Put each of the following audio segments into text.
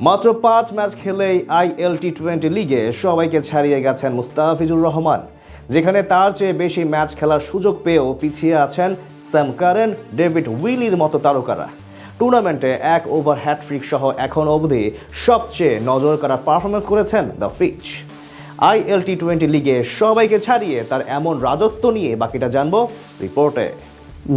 মাত্র 5 ম্যাচ খেলেই ILT20 লিগে সবাইকে ছাড়িয়ে গেছেন মুস্তাফিজুর রহমান, যেখানে তার চেয়ে বেশি ম্যাচ খেলার সুযোগ পেয়েও পিছিয়ে আছেন স্যাম কারেন, ডেভিড উইলির মতো তারকারা। টুর্নামেন্টে 1 ওভার হ্যাটট্রিক সহ এখন অবধি সবচেয়ে নজর কাড়া পারফরমেন্স করেছেন দ্য ফিচ। ILT20 লিগে সবাইকে ছাড়িয়ে তার এমন রাজত্ব নিয়ে বাকিটা জানবো রিপোর্টে।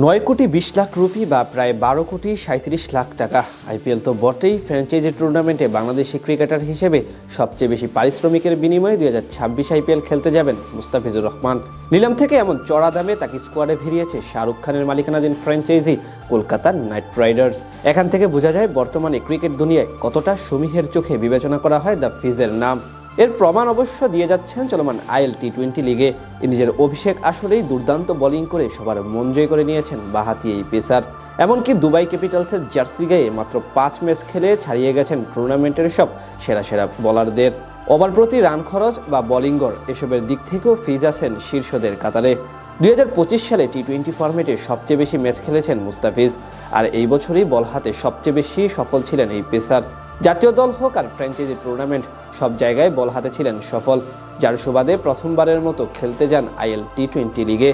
9 কোটি 20 লাখ রুপি বা প্রায় 12 কোটি 37 লাখ টাকা। আইপিএল তো বটেই, ফ্র্যাঞ্চাইজি টুর্নামেন্টে বাংলাদেশি ক্রিকেটার হিসেবে সবচেয়ে বেশি পারিশ্রমিকের বিনিময়ে 2026 আইপিএল খেলতে যাবেন মুস্তাফিজুর রহমান। নিলাম থেকে এমন চড়া দামে তাকে স্কোয়াডে ভিড়িয়েছে শাহরুখ খানের মালিকানাধীন ফ্র্যাঞ্চাইজি কলকাতা নাইট রাইডার্স। এখান থেকে বোঝা যায় বর্তমানে ক্রিকেট দুনিয়ায় কতটা সমীহের চোখে বিবেচনা করা হয় দ্য ফিজের নাম। এর প্রমাণ অবশ্য দিয়ে যাচ্ছেন চলমান ILT20 লিগে। নিজের অভিষেক আসরেই দুর্দান্ত বোলিং করে সবার মন জয় করে নিয়েছেন বাঁহাতি এই পেসার। এমনকি দুবাই ক্যাপিটালসের জার্সি গায়ে মাত্র 5 ম্যাচ খেলে ছাড়িয়ে গেছেন টুর্নামেন্টের সব সেরা সেরা বোলারদের। ওভার প্রতি রান খরচ বা বোলিং গড় এসবের দিক থেকেও ফিজ আছেন শীর্ষদের কাতারে। 2025 সালে T20 ফরম্যাটে সবচেয়ে বেশি ম্যাচ খেলেছেন মুস্তাফিজ, আর এই বছরই বল হাতে সবচেয়ে বেশি সফল ছিলেন এই পেসার। জাতীয় দল হোক আর ফ্র্যাঞ্চাইজি টুর্নামেন্ট, সব জায়গায় বল হাতে ছিলেন সফল, যার সুবাদে প্রথমবারের মতো খেলতে যান ILT20 লিগে,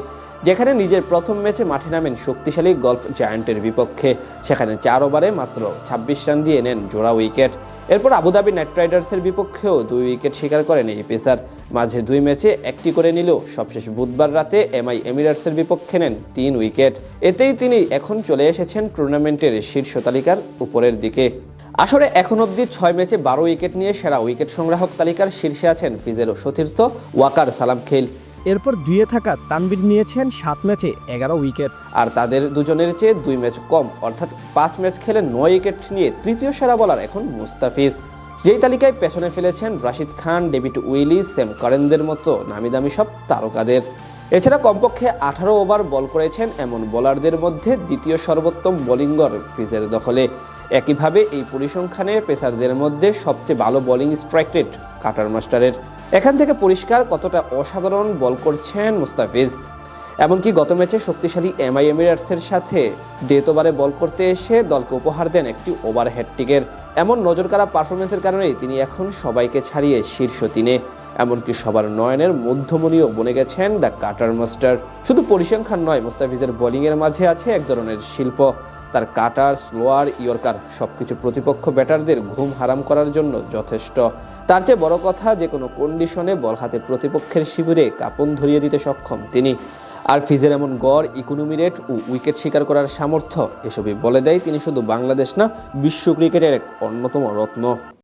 যেখানে নিজের প্রথম ম্যাচে মাঠে নামেন শক্তিশালী গলফ জায়ান্টের বিপক্ষে। সেখানে 4 ওভারে মাত্র 26 রান দিয়ে নেন জোড়া উইকেট। এরপর আবুধাবি নাইট রাইডার্সের বিপক্ষেও 2 উইকেট শিকার করেন এই পেসার। মাঝে 2 ম্যাচে একটি করে নিলেও সবশেষ বুধবার রাতে MI এমিরেটসের বিপক্ষে নেন 3 উইকেট। এতেই তিনি এখন চলে এসেছেন টুর্নামেন্টের শীর্ষ তালিকার উপরের দিকে। আসলে এখন অবধি 6 ম্যাচে 12 উইকেট নিয়ে সেরা উইকেট সংগ্রাহক তালিকার শীর্ষে আছেন ফিজের সতীর্থ ওয়াকার সালাম খেল। এরপর 2-এ থাকা তানভীর নিয়েছেন 7 ম্যাচে 11 উইকেট। আর তাদের দুজনের চেয়ে 2 ম্যাচ কম, অর্থাৎ 5 ম্যাচ খেলে 9 উইকেট নিয়ে তৃতীয় সেরা বোলার এখন মুস্তাফিজ, যেই তালিকায় পেছনে ফেলেছেন Rashid Khan, David Willey, Sam কারেনদের মতো নামি দামি সব তারকাদের। এছাড়া কমপক্ষে 18 ওভার বল করেছেন এমন বোলারদের মধ্যে দ্বিতীয় সর্বোত্তম বোলিং গড় ফিজের দখলে। একইভাবে এই পরিসংখ্যানে পেসারদের মধ্যে সবচেয়ে ভালো বোলিং স্ট্রাইক রেট কাটার মাস্টারের। এখান থেকে পরিষ্কার কতটা অসাধারণ বল করছেন মুস্তাফিজ। এমনকি গত ম্যাচে শক্তিশালী MI এমিরেটসের সাথে ডেথ ওভারে বল করতে এসে দলকে উপহার দেন একটি ওভার হ্যাটট্রিকের। এমন নজরকাড়া পারফরমেন্সের কারণেই তিনি এখন সবাইকে ছাড়িয়ে শীর্ষ 3-এ, এমনকি সবার নয়নের মধ্যমণিও বনে গেছেন দ্য কাটার মাস্টার। শুধু পরিসংখ্যান নয়, মুস্তাফিজের বোলিংয়ের মাঝে আছে এক ধরনের শিল্প। তার কাটার, স্লোয়ার, ইয়র্কার সবকিছু প্রতিপক্ষ ব্যাটারদের ঘুম হারাম করার জন্য যথেষ্ট। তার চেয়ে বড় কথা, যে কোনো কন্ডিশনে বল হাতে প্রতিপক্ষের শিবিরে কাঁপন ধরিয়ে দিতে সক্ষম তিনি। আর ফিজের এমন গড়, ইকোনমি রেট ও উইকেট শিকার করার সামর্থ্য, এসবই বলে দেয় তিনি শুধু বাংলাদেশ না, বিশ্ব ক্রিকেটের এক অন্যতম রত্ন।